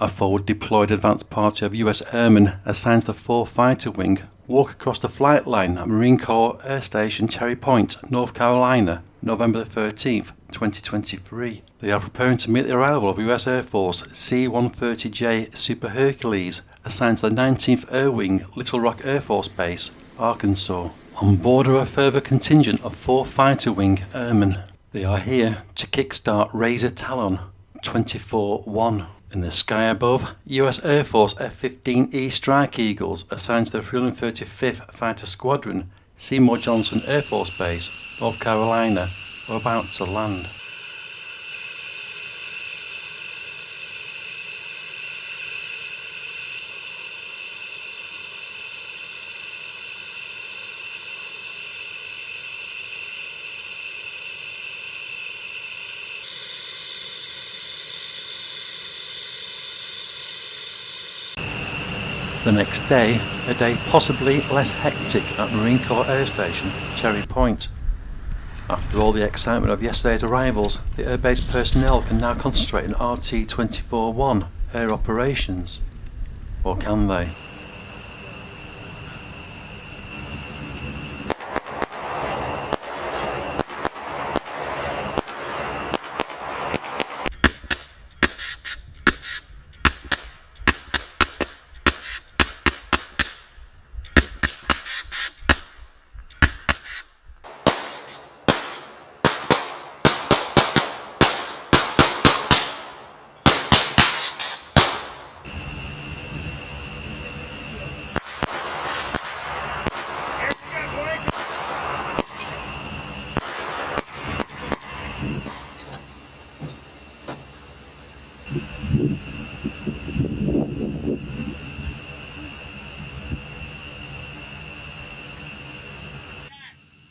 A forward deployed advance party of US Airmen assigned to the 4th Fighter Wing walk across the flight line at Marine Corps Air Station Cherry Point, North Carolina, November 13th, 2023. They are preparing to meet the arrival of US Air Force C-130J Super Hercules assigned to the 19th Air Wing, Little Rock Air Force Base, Arkansas. On board are a further contingent of 4th Fighter Wing Airmen. They are here to kickstart Razor Talon 24-1. In the sky above, US Air Force F-15E Strike Eagles assigned to the 335th Fighter Squadron, Seymour Johnson Air Force Base, North Carolina, are about to land. The next day, a day possibly less hectic at Marine Corps Air Station, Cherry Point. After all the excitement of yesterday's arrivals, the airbase personnel can now concentrate on RT-24-1 air operations. Or can they?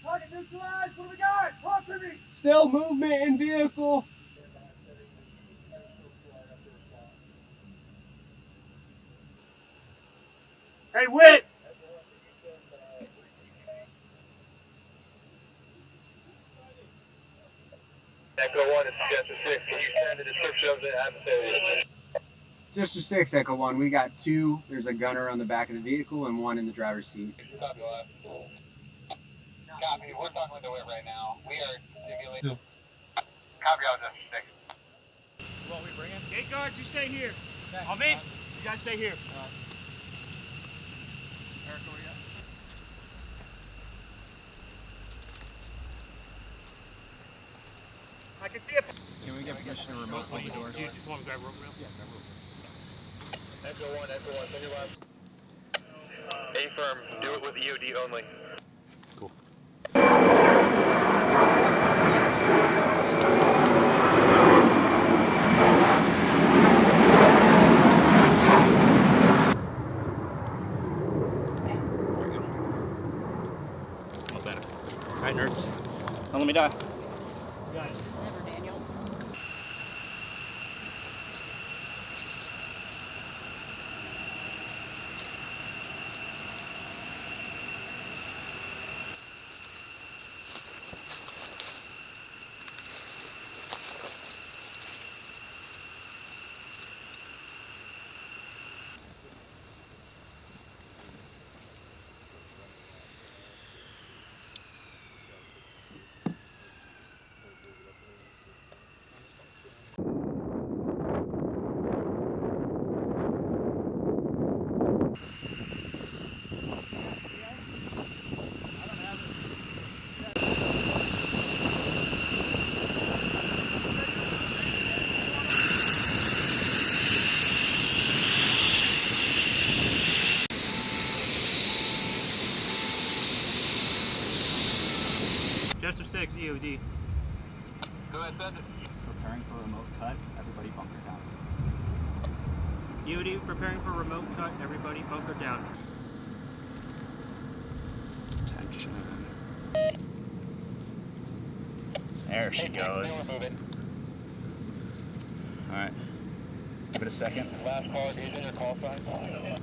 Target neutralized, what do we got? Talk to me! Still movement in vehicle. Hey, Whit! Echo 1, this is Jester 6. Can you send a description of the adversary? Jester 6, Echo 1. We got 2. There's a gunner on the back of the vehicle and 1 in the driver's seat. Copy, left. Copy, we're talking with the Whit right now. We are simulating. Copy, all Jester 6. What we bringing? Gate guards, you stay here. Okay. On me? You guys stay here. Eric, where you at? I can see a... Can we get permission to remote pull the doors? Do you just want to grab rope real? Yeah, grab rope. Echo 1, send your left. A-firm, do it with EOD only. Cool. Alright, nerds. Don't let me die. Got it. Never, Daniel. Jester 6, EOD. Go ahead, send it. Preparing for remote cut, everybody bunker down. EOD preparing for remote cut, everybody bunker down. Attention. There she goes. We're moving. Alright. Give it a second. Last call, using your call sign.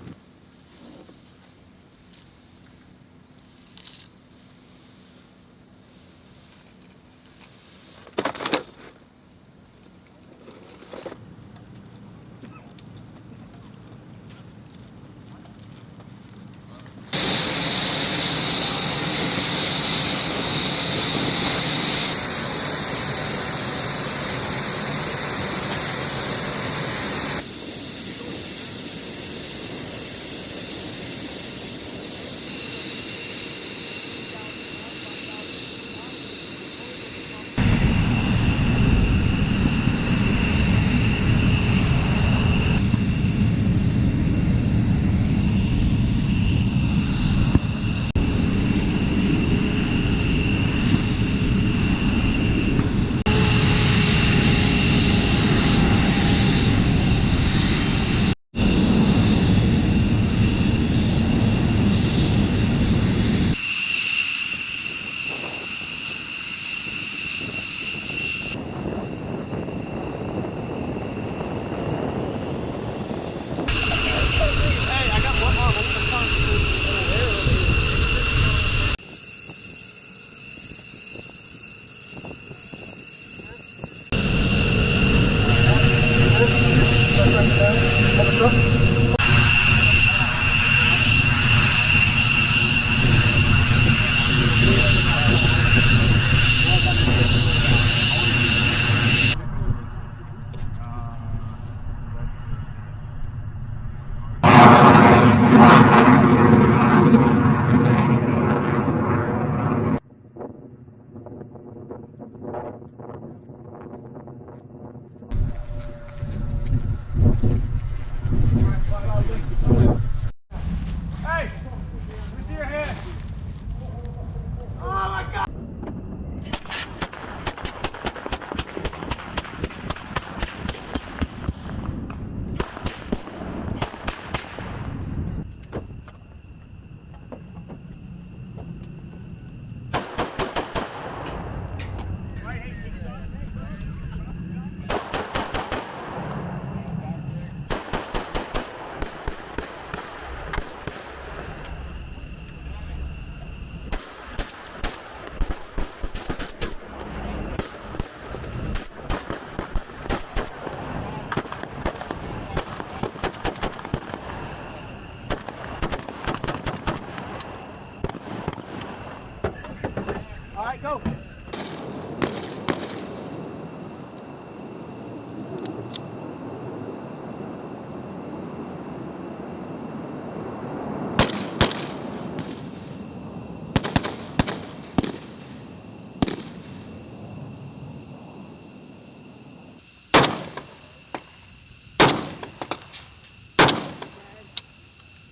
right, go.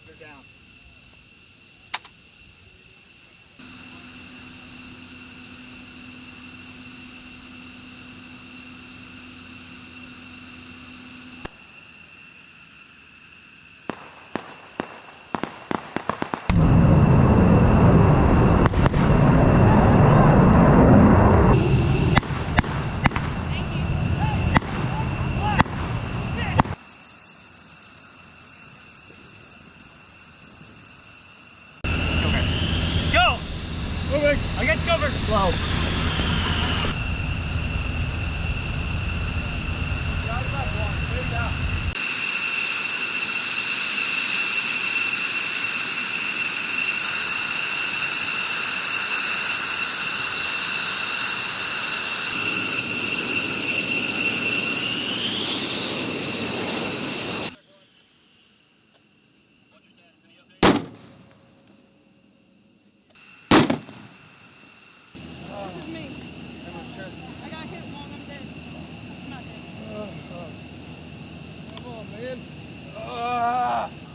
You're down. Go! Moving. I guess go very slow.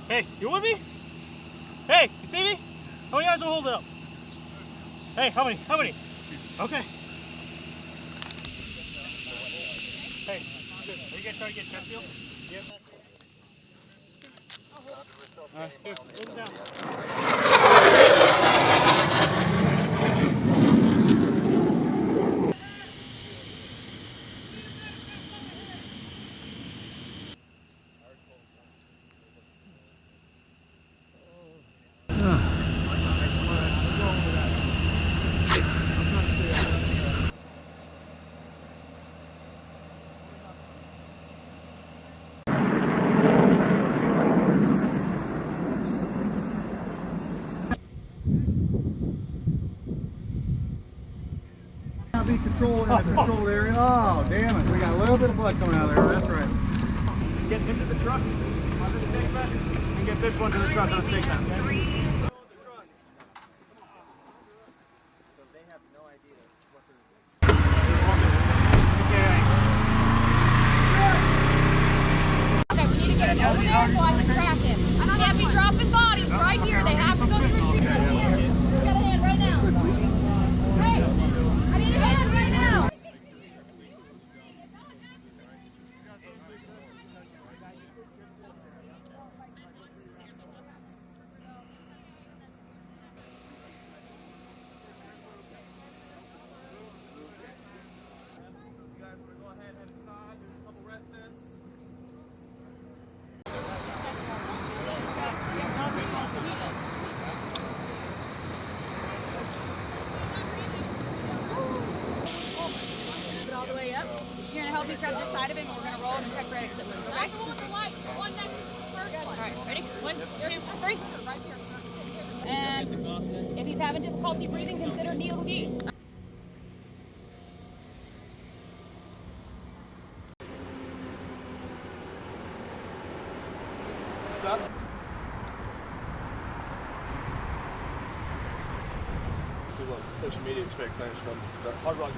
Hey, you with me? Hey, you see me? How many guys will hold it up? Hey, how many? How many? Okay. Hey, are you guys trying to get chest field? Yep. Alright, here, move it down. Be controlled in the controlled area. Oh, damn it. We got a little bit of blood coming out of there. That's right. Get into the truck on this stake back and get this one to the truck on the stake back. Okay? Okay, we need to get him over there so I can track him. I can't be dropping bodies right here. They have to go through treatment. Get a hand right now. Hey, I need a hand right now. All the way up. You're gonna help me grab this side of him, and we're gonna roll him and check for exit moves, okay? That's the one with the light. The one next to the first one. All right, ready? 1, 2, 3. Right here, sir. And if he's having difficulty breathing, consider needle D. Social media expect things from the Hard Rock.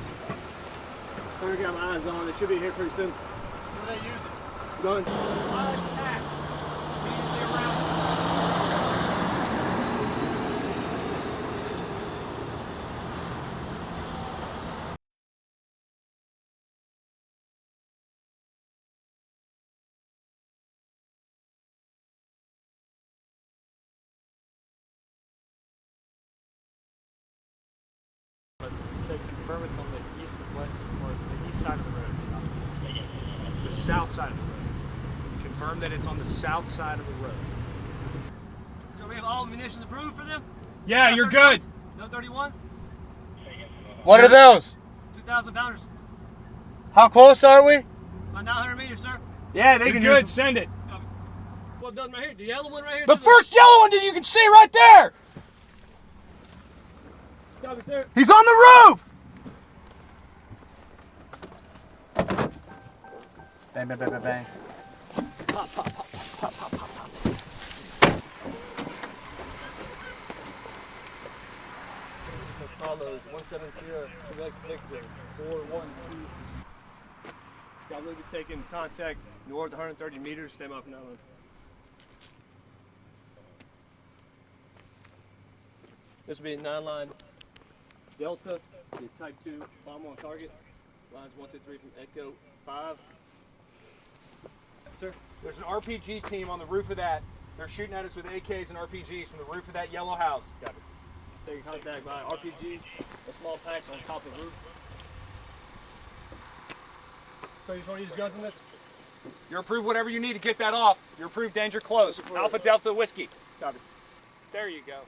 So I got my eyes on. They should be here pretty soon. What do they use it? Done. Say confirm it's on the east and west, or the east side of the road. It's the south side of the road. Confirm that it's on the south side of the road. So we have all munitions approved for them? Yeah, you're good. No 31s? What are those? 2,000 pounders. How close are we? About 900 meters, sir. Yeah, they You're can good. use Send it. What building right here? The yellow one right here? The first yellow one that you can see right there. Copy, sir. He's on the roof! Bang, bang, bang, bang, bang. Carlos, 170, select Victor, 412. Y'all will be taking contact north 130 meters, stay off an island. This will be a 9-line Delta, the Type 2 bomb on target. Lines 1 through 3 from Echo 5. Sir, there's an RPG team on the roof of that. They're shooting at us with AKs and RPGs from the roof of that yellow house. Copy. Taking contact by RPGs and small packs on top of the roof. So you just want to use guns in this? You're approved whatever you need to get that off. You're approved danger close. Alpha Delta Whiskey. Copy. There you go.